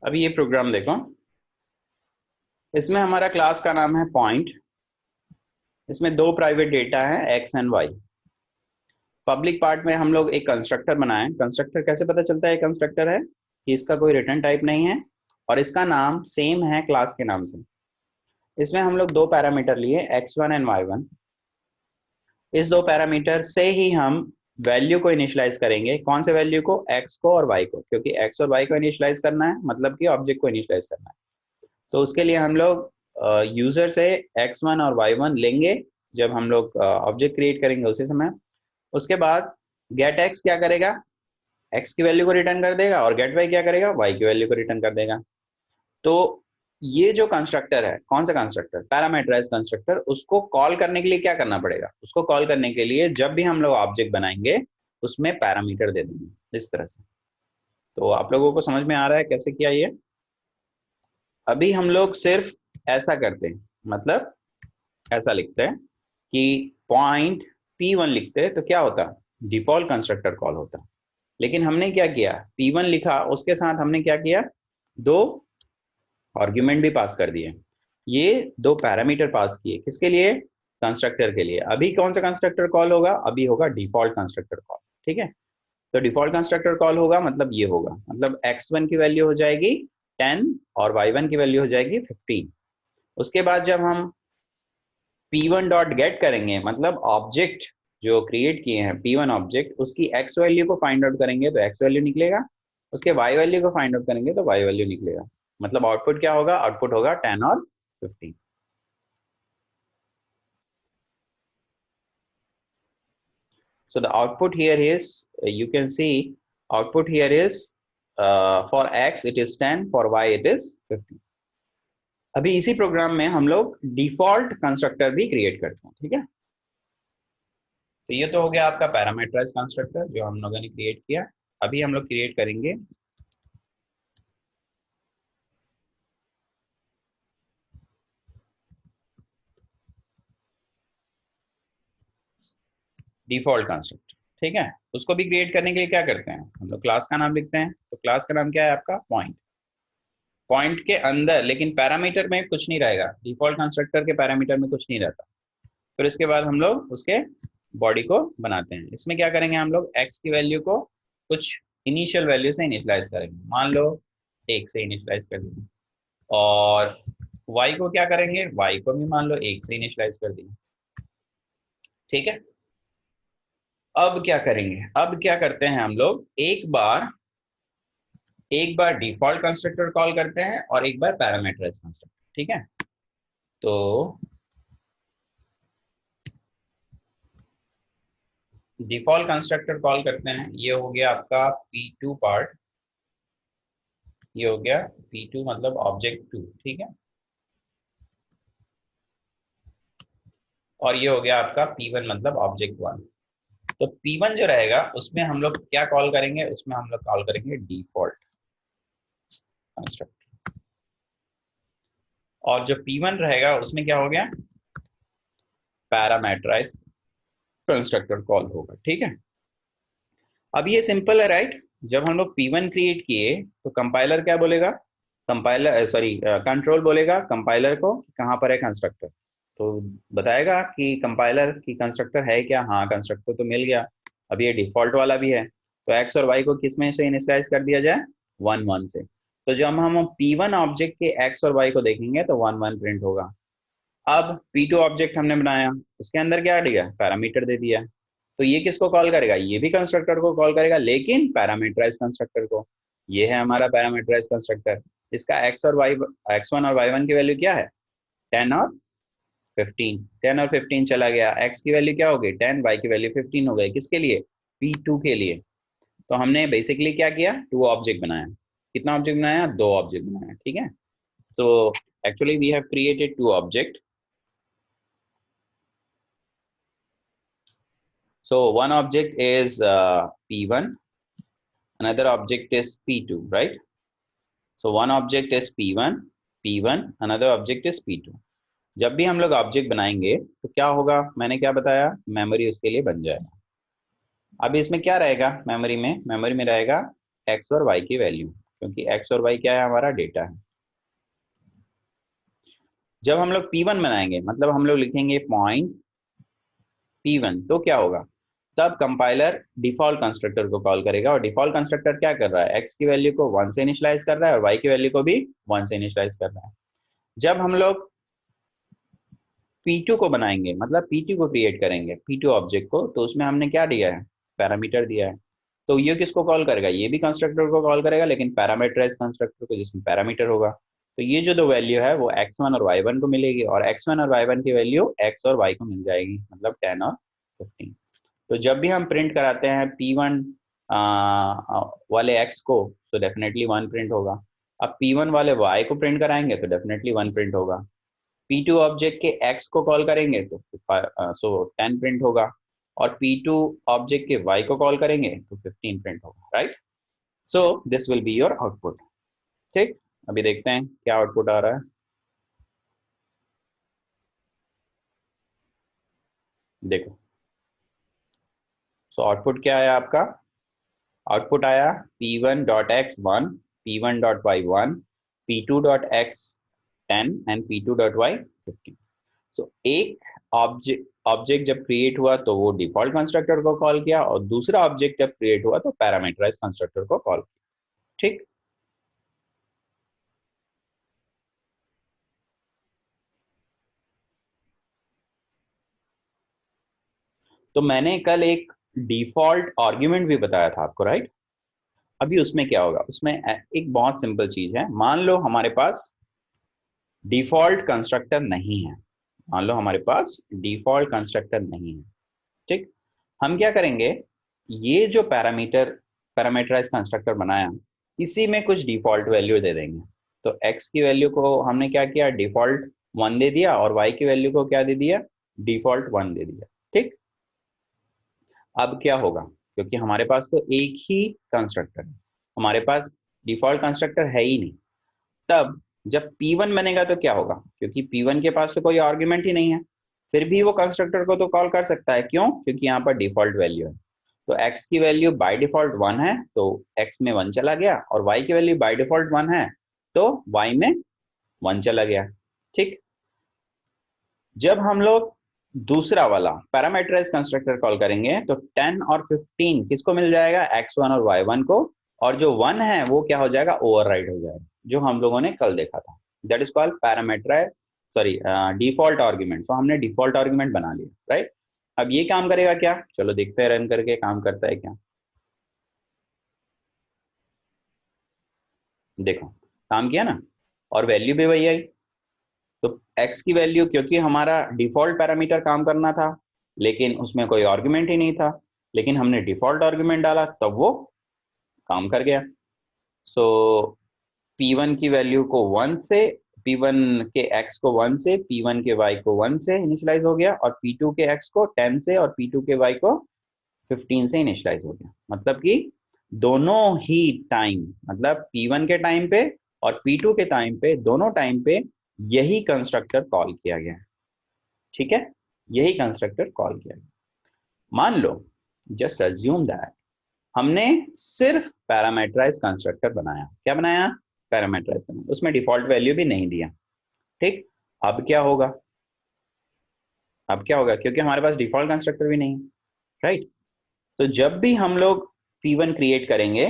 अभी ये प्रोग्राम देखो, इसमें हमारा क्लास का नाम है पॉइंट। इसमें दो प्राइवेट डेटा है X and Y. Public part में हम लोग एक कंस्ट्रक्टर बनाए। कंस्ट्रक्टर कैसे पता चलता है कंस्ट्रक्टर है कि इसका कोई रिटर्न टाइप नहीं है और इसका नाम सेम है क्लास के नाम से। इसमें हम लोग दो पैरामीटर लिए x1 एंड y1। इस दो पैरामीटर से ही हम वैल्यू को इनिशियलाइज करेंगे। कौन से वैल्यू को? x को और y को, क्योंकि x और y को इनिशियलाइज करना है मतलब कि ऑब्जेक्ट को इनिशियलाइज करना है। तो उसके लिए हम लोग यूजर से x1 और y1 लेंगे जब हम लोग ऑब्जेक्ट क्रिएट करेंगे उसी समय। उसके बाद गेट x क्या करेगा? x की वैल्यू को रिटर्न कर देगा और गेट y क्या करेगा? y की वैल्यू को रिटर्न कर देगा। तो ये जो कंस्ट्रक्टर है, कौन सा कंस्ट्रक्टर? Parameterize constructor. उसको कॉल करने के लिए क्या करना पड़ेगा? उसको कॉल करने के लिए जब भी हम लोग ऑब्जेक्ट बनाएंगे उसमें पैरामीटर दे देंगे इस तरह से। तो आप लोगों को समझ में आ रहा है कैसे किया ये? अभी हम लोग सिर्फ ऐसा करते हैं, मतलब ऐसा लिखते हैं कि पॉइंट P1 लिखते हैं तो क्या होता? डिफॉल्ट कंस्ट्रक्टर कॉल होता। लेकिन हमने क्या किया? P1 लिखा, उसके साथ हमने क्या किया? दो आर्ग्यूमेंट भी पास कर दिए। ये दो पैरामीटर पास किए किसके लिए? कंस्ट्रक्टर के लिए। अभी कौन सा कंस्ट्रक्टर कॉल होगा? अभी होगा डिफॉल्ट कंस्ट्रक्टर कॉल। ठीक है, तो डिफॉल्ट कंस्ट्रक्टर कॉल होगा मतलब ये होगा, मतलब x1 की वैल्यू हो जाएगी 10 और y1 की वैल्यू हो जाएगी 15। उसके बाद जब हम P1 डॉट गेट करेंगे, मतलब ऑब्जेक्ट जो क्रिएट किए हैं P1 ऑब्जेक्ट, उसकी x वैल्यू को फाइंड आउट करेंगे तो x वैल्यू निकलेगा। उसके y वैल्यू को फाइंड आउट करेंगे तो y वैल्यू निकलेगा। मतलब आउटपुट क्या होगा? आउटपुट होगा 10 और 15। So the output here is, you can see output here is for x it is 10, for y it is 15। अभी इसी प्रोग्राम में हम लोग डिफॉल्ट कंस्ट्रक्टर भी क्रिएट करते हैं। ठीक है, तो ये तो हो गया आपका पैरामीटराइज कंस्ट्रक्टर जो हम लोगों ने क्रिएट किया। अभी हम लोग क्रिएट करेंगे डिफॉल्ट कंस्ट्रक्टर। ठीक है, उसको भी क्रिएट करने के लिए क्या करते हैं? हम लोग क्लास का नाम लिखते हैं। तो क्लास का नाम क्या है आपका? पॉइंट। पॉइंट के अंदर लेकिन पैरामीटर में कुछ नहीं रहेगा, डिफॉल्ट कंस्ट्रक्टर के पैरामीटर में कुछ नहीं रहता। फिर इसके बाद हम लोग उसके बॉडी को बनाते हैं। इसमें क्या करेंगे? हम लोग x की वैल्यू को कुछ इनिशियल वैल्यू से इनिशियलाइज करेंगे। मान लो 1 से इनिशियलाइज कर देंगे। और y को क्या करेंगे? y को भी मान लो 1 से इनिशियलाइज कर देंगे। ठीक है, अब क्या करेंगे? अब क्या करते हैं हम लोग? एक बार डिफॉल्ट कंस्ट्रक्टर कॉल करते हैं और एक बार पैरामीटराइज कंस्ट्रक्टर। ठीक है, तो डिफॉल्ट कंस्ट्रक्टर कॉल करते हैं। ये हो गया आपका P2 पार्ट, ये हो गया P2 मतलब ऑब्जेक्ट 2। ठीक है, और ये हो गया आपका P1 मतलब ऑब्जेक्ट 1। तो P1 जो रहेगा उसमें हम लोग क्या कॉल करेंगे? उसमें हम लोग कॉल करेंगे डिफॉल्ट कंस्ट्रक्टर। और जो P1 रहेगा उसमें क्या हो गया? पैरामीटराइज कंस्ट्रक्टर कॉल होगा। ठीक है, अब ये सिंपल है राइट। जब हम लोग P1 क्रिएट किए तो कंपाइलर क्या बोलेगा? कंपाइलर सॉरी कंट्रोल बोलेगा कंपाइलर को कहाँ पर है कंस्ट्रक्टर। तो बताएगा कि कंपाइलर की कंस्ट्रक्टर है क्या? हाँ, कंस्ट्रक्टर तो मिल गया। अब ये डिफॉल्ट वाला भी है, तो एक्स और वाई को किस में से इनिशियलाइज कर दिया जाए? 1 1 से। तो जब हम P1 ऑब्जेक्ट के एक्स और वाई को देखेंगे तो 1 1 प्रिंट होगा। अब P2 ऑब्जेक्ट हमने बनाया, उसके अंदर क्या दिया? पैरामीटर दे दिया। तो ये किसको कॉल करेगा? ये भी कंस्ट्रक्टर को कॉल करेगा, लेकिन पैरामीटराइज कंस्ट्रक्टर को। ये है हमारा पैरामीटराइज कंस्ट्रक्टर। इसका x1 और y1 की वैल्यू क्या है? 10 और 15। 10 और 15 चला गया। x की वैल्यू क्या हो गई? 10, y की वैल्यू 15 हो गई। किसके लिए? P2 के लिए। तो हमने बेसिकली क्या किया? 2 ऑब्जेक्ट बनाया। कितना ऑब्जेक्ट बनाया? 2 ऑब्जेक्ट बनाया। ठीक है, so actually we have created 2 object. So one object is P1, another object is P2, right? So one object is P1, another object is P2। जब भी हम लोग ऑब्जेक्ट बनाएंगे तो क्या होगा? मैंने क्या बताया? मेमोरी उसके लिए बन जाएगा। अब इसमें क्या रहेगा? मेमोरी में रहेगा x और y की वैल्यू, क्योंकि x और y क्या है, हमारा डेटा है। जब हम लोग P1 बनाएंगे, मतलब हम लोग लिखेंगे पॉइंट P1, तो क्या होगा, तब कंपाइलर डिफॉल्ट कंस्ट्रक्टर को कॉल करेगा, और डिफॉल्ट कंस्ट्रक्टर क्या कर रहा है, x की वैल्यू को 1 से इनिशियलाइज कर रहा है और y की वैल्यू को भी 1 से इनिशियलाइज कर रहा है। जब हम लोग P2 को बनाएंगे, मतलब P2 को क्रिएट करेंगे, P2 ऑब्जेक्ट को, तो उसमें हमने क्या दिया है, पैरामीटर दिया है। तो ये किसको कॉल करेगा, ये भी कंस्ट्रक्टर को कॉल करेगा, लेकिन पैरामीटराइज कंस्ट्रक्टर को, जिसमें पैरामीटर होगा। तो ये जो दो वैल्यू है वो x1 और y1 को मिलेगी, और x1 और y1 की वैल्यू x और y को मिल जाएगी, मतलब 10 और 15। तो जब भी हम प्रिंट कराते हैं P1 वाले x को, तो डेफिनेटली 1 प्रिंट होगा। अब P1 वाले y को प्रिंट कराएंगे तो डेफिनेटली 1 प्रिंट होगा। P2 ऑब्जेक्ट के x को कॉल करेंगे तो 10 प्रिंट होगा, और P2 ऑब्जेक्ट के y को कॉल करेंगे तो 15 प्रिंट होगा, right. So this will be your output. ठीक, अभी देखते हैं क्या आउटपुट आ रहा है। देखो, सो आउटपुट क्या आया आपका, आउटपुट आया P1.x1, P1.y1, P2.x10 and P2.y15। सो एक ऑब्जेक्ट जब क्रिएट हुआ तो वो डिफॉल्ट कंस्ट्रक्टर को कॉल किया, और दूसरा ऑब्जेक्ट जब क्रिएट हुआ तो पैरामीटराइज कंस्ट्रक्टर को कॉल किया। ठीक, तो मैंने कल एक डिफॉल्ट आर्ग्यूमेंट भी बताया था आपको, राइट। अभी उसमें क्या होगा, उसमें एक बहुत सिंपल चीज है। मान लो हमारे पास डिफॉल्ट कंस्ट्रक्टर नहीं है, मान लो हमारे पास डिफॉल्ट कंस्ट्रक्टर नहीं है। ठीक, हम क्या करेंगे, ये जो पैरामीटराइज कंस्ट्रक्टर बनाया, इसी में कुछ डिफॉल्ट वैल्यू दे देंगे। तो x की वैल्यू को हमने क्या किया, डिफॉल्ट 1 दे दिया, और y की वैल्यू को क्या दे दिया, डिफॉल्ट 1 दे दिया। ठीक, अब क्या होगा, क्योंकि हमारे पास तो एक ही कंस्ट्रक्टर है, हमारे पास डिफॉल्ट कंस्ट्रक्टर है ही नहीं। तब जब P1 बनेगा तो क्या होगा, क्योंकि P1 के पास तो कोई आर्ग्यूमेंट ही नहीं है, फिर भी वो कंस्ट्रक्टर को तो कॉल कर सकता है। क्यों, क्योंकि यहाँ पर डिफॉल्ट वैल्यू है। तो x की वैल्यू बाय डिफॉल्ट 1 है, तो x में 1 चला गया, और y की वैल्यू बाय डिफॉल्ट 1 है, तो y में 1 चला गया। ठीक, जब हम लोग दूसरा वाला पैरामीटराइज कंस्ट्रक्टर कॉल करेंगे तो 10 और 15 किसको मिल जाएगा, x1 और y1 को, और जो 1 है वो क्या हो जाएगा, ओवरराइड हो जाएगा, जो हम लोगों ने कल देखा था। That is called parameterize, sorry, default argument. तो हमने डिफॉल्ट आर्ग्यूमेंट बना लिया, राइट। अब ये काम करेगा क्या, चलो देखते हैं रन करके काम करता है क्या। देखो, काम किया ना, और वैल्यू भी वही आई। तो x की वैल्यू, क्योंकि हमारा डिफॉल्ट पैरामीटर काम करना था, लेकिन उसमें कोई आर्गुमेंट ही नहीं था, लेकिन हमने डिफॉल्ट आर्गुमेंट डाला तब वो काम कर गया। सो P1 की वैल्यू को 1 से, P1 के x को 1 से, P1 के y को 1 से इनिशियलाइज हो गया, और P2 के x को 10 से और P2 के y को 15 से इनिशियलाइज हो गया। मतलब कि दोनों ही टाइम, मतलब P1 के टाइम पे और P2 के टाइम पे, दोनों टाइम पे यही कंस्ट्रक्टर कॉल किया गया। ठीक है, यही कंस्ट्रक्टर कॉल किया गया। मान लो, जस्ट अज्यूम दैट हमने सिर्फ पैरामीटराइज कंस्ट्रक्टर बनाया। क्या बनाया, पैरामीटराइज बनाया, उसमें डिफॉल्ट वैल्यू भी नहीं दिया। ठीक, अब क्या होगा, अब क्या होगा, क्योंकि हमारे पास डिफॉल्ट कंस्ट्रक्टर भी नहीं है, राइट। तो जब भी हम लोग P1 क्रिएट करेंगे,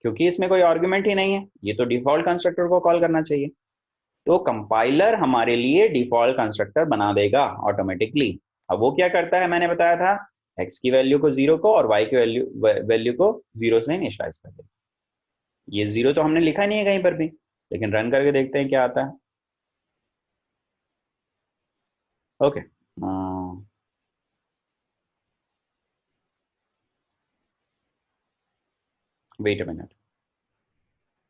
क्योंकि इसमें कोई आर्गुमेंट ही नहीं है, ये तो डिफॉल्ट कंस्ट्रक्टर को कॉल करना चाहिए, तो कंपाइलर हमारे लिए डिफॉल्ट कंस्ट्रक्टर बना देगा ऑटोमेटिकली। अब वो क्या करता है, मैंने बताया था, x की वैल्यू को 0 को और y की वैल्यू को 0 से इनिशियलाइज कर देगा। ये 0 तो हमने लिखा नहीं है कहीं पर भी, लेकिन रन करके देखते हैं क्या आता है। Okay, wait a minute,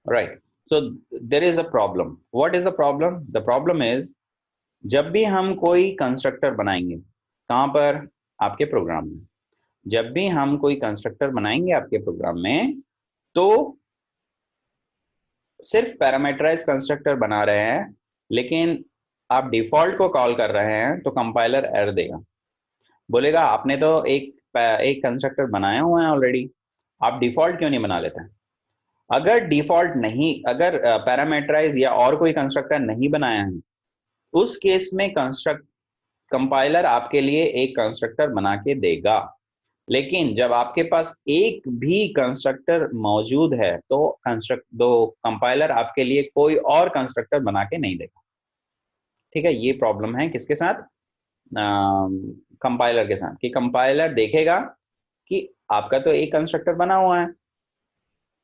right. So there is a problem. What is the problem, the problem is, जब भी हम कोई कंस्ट्रक्टर बनाएंगे, कहां पर, आपके प्रोग्राम में, जब भी हम कोई कंस्ट्रक्टर बनाएंगे आपके प्रोग्राम में, तो सिर्फ पैरामीटराइज कंस्ट्रक्टर बना रहे हैं, लेकिन आप डिफॉल्ट को कॉल कर रहे हैं, तो कंपाइलर एरर देगा, बोलेगा आपने तो एक कंस्ट्रक्टर बनाया हुआ है ऑलरेडी, आप डिफॉल्ट क्यों नहीं बना लेते हैं। अगर डिफॉल्ट नहीं, अगर पैरामीटराइज या और कोई कंस्ट्रक्टर नहीं बनाया है, उस केस में कंपाइलर आपके लिए एक कंस्ट्रक्टर बना के देगा। लेकिन जब आपके पास एक भी कंस्ट्रक्टर मौजूद है तो कंपाइलर आपके लिए कोई और कंस्ट्रक्टर बना के नहीं देगा। ठीक है, ये प्रॉब्लम है किसके साथ? कंपाइलर के साथ, कि कंपाइलर देखेगा कि आपका तो एक कंस्ट्रक्टर बना हुआ है,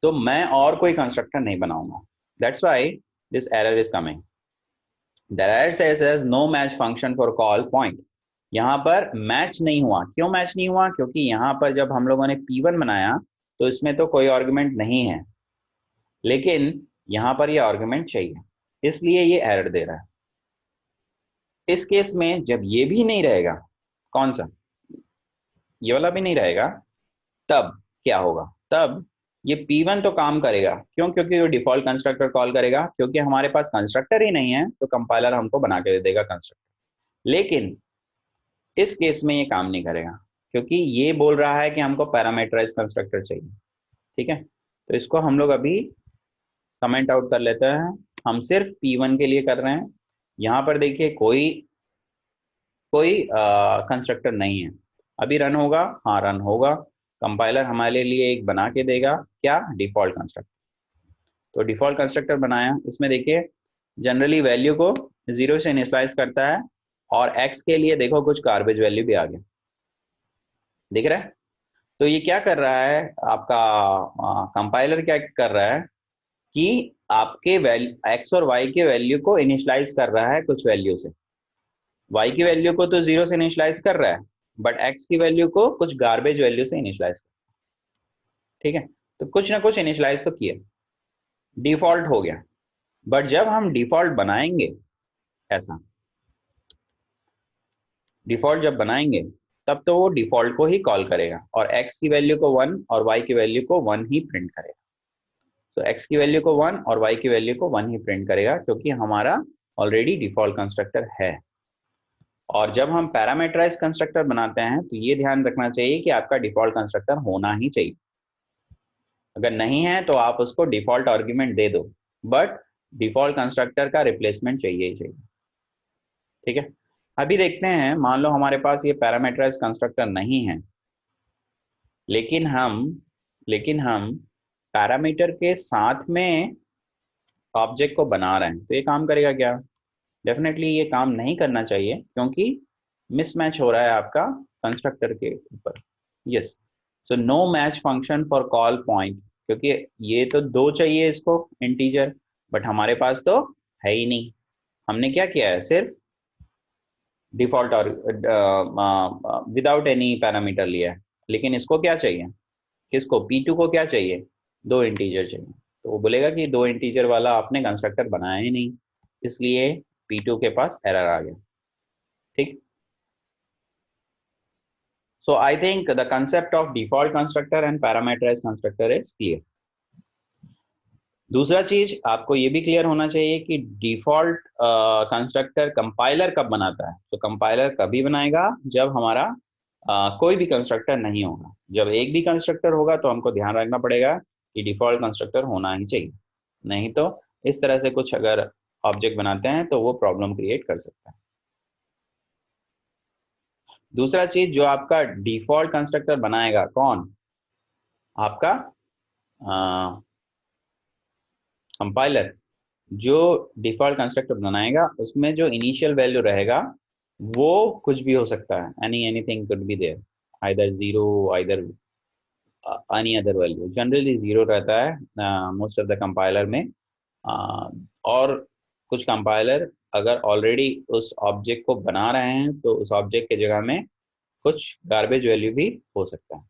तो मैं और कोई कंस्ट्रक्टर नहीं बनाऊंगा। That's why this error is coming. The error says no match function for call point। यहाँ पर मैच नहीं हुआ। क्यों मैच नहीं हुआ? क्योंकि यहाँ पर जब हम लोगों ने P1 बनाया तो इसमें तो कोई आर्गुमेंट नहीं है, लेकिन यहाँ पर ये आर्गुमेंट चाहिए, इसलिए ये एरर दे रहा है। इस केस में जब ये भी नहीं रहेगा, कौन सा, ये वाला भी नहीं रहेगा, तब क्या होगा? तब ये P1 तो काम करेगा। क्यों? क्योंकि वो डिफॉल्ट कंस्ट्रक्टर कॉल करेगा। क्योंकि हमारे पास कंस्ट्रक्टर ही नहीं है तो कंपाइलर हमको बना के दे देगा कंस्ट्रक्टर। लेकिन इस केस में ये काम नहीं करेगा, क्योंकि ये बोल रहा है कि हमको पैरामीटराइज कंस्ट्रक्टर चाहिए। ठीक है, तो इसको हम लोग अभी कमेंट आउट कर लेते हैं। हम सिर्फ P1 के लिए कर रहे हैं। यहाँ पर देखिए कोई कोई कंस्ट्रक्टर नहीं है। अभी रन होगा? हाँ, रन होगा। कंपाइलर हमारे लिए एक बना के देगा, क्या? Default constructor. तो डिफॉल्ट कंस्ट्रक्टर बनाया। इसमें देखिए जनरली वैल्यू को 0 से इनिशियलाइज करता है, और x के लिए देखो कुछ गार्बेज वैल्यू भी आ गया, दिख रहा है? तो ये क्या कर रहा है आपका कंपाइलर, क्या कर रहा है कि आपके x और y के वैल्यू को इनिशियलाइज कर रहा है कुछ वैल्यू से। y की वैल्यू को तो 0 से इनिशियलाइज कर रहा है, बट x की वैल्यू को कुछ गार्बेज वैल्यू से इनिशियलाइज। ठीक है, तो कुछ ना कुछ इनिशियलाइज तो किया, डिफॉल्ट हो गया। बट जब हम डिफॉल्ट बनाएंगे, ऐसा डिफॉल्ट जब बनाएंगे तब तो वो डिफॉल्ट को ही कॉल करेगा, और x की वैल्यू को 1 और y की वैल्यू को 1 ही प्रिंट करेगा। तो x की वैल्यू को 1 और y की वैल्यू को 1 ही प्रिंट करेगा, क्योंकि हमारा ऑलरेडी डिफॉल्ट कंस्ट्रक्टर है। और जब हम पैरामीटराइज कंस्ट्रक्टर बनाते हैं तो ये ध्यान रखना चाहिए कि आपका डिफॉल्ट कंस्ट्रक्टर होना ही चाहिए। अगर नहीं है तो आप उसको डिफॉल्ट आर्ग्यूमेंट दे दो, बट डिफॉल्ट कंस्ट्रक्टर का रिप्लेसमेंट चाहिए ही चाहिए। ठीक है, अभी देखते हैं, मान लो हमारे पास ये पैरामीटराइज कंस्ट्रक्टर नहीं है, लेकिन हम पैरामीटर के साथ में ऑब्जेक्ट को बना रहे हैं, तो ये काम करेगा क्या? डेफिनेटली ये काम नहीं करना चाहिए, क्योंकि मिसमैच हो रहा है आपका कंस्ट्रक्टर के ऊपर। Yes, so no match function for call point, क्योंकि ये तो 2 चाहिए इसको इंटीजर, बट हमारे पास तो है ही नहीं। हमने क्या किया है? सिर्फ डिफॉल्ट और विदाउट एनी पैरामीटर लिया है। लेकिन इसको क्या चाहिए? किसको? P2 को क्या चाहिए? 2 इंटीजर चाहिए। तो वो बोलेगा कि 2 इंटीजर वाला आपने कंस्ट्रक्टर बनाया ही नहीं, इसलिए P2 के पास एरर आ गया। ठीक, so I think the concept of default constructor and parameterise constructor is clear. दूसरा चीज आपको ये भी क्लियर होना चाहिए कि डिफॉल्ट कंस्ट्रक्टर कंपाइलर कब बनाता है। तो कंपाइलर कभी बनाएगा जब हमारा कोई भी कंस्ट्रक्टर नहीं होगा। जब एक भी कंस्ट्रक्टर होगा तो हमको ध्यान रखना पड़ेगा कि डिफॉल्ट कंस्ट्रक्टर होना ही चाहिए, नहीं तो इस तरह से कुछ अगर ऑब्जेक्ट बनाते हैं तो वो प्रॉब्लम क्रिएट कर सकता है। दूसरा चीज जो आपका डिफॉल्ट कंस्ट्रक्टर बनाएगा, कौन? आपका कंपाइलर। जो डिफॉल्ट कंस्ट्रक्टर बनाएगा उसमें जो इनिशियल वैल्यू रहेगा वो कुछ भी हो सकता है, anything could be there, either 0, either any other value. Generally 0 रहता है मोस्ट ऑफ द कंपाइलर में। और कुछ कंपाइलर अगर ऑलरेडी उस ऑब्जेक्ट को बना रहे हैं तो उस ऑब्जेक्ट के जगह में कुछ गार्बेज वैल्यू भी हो सकता है।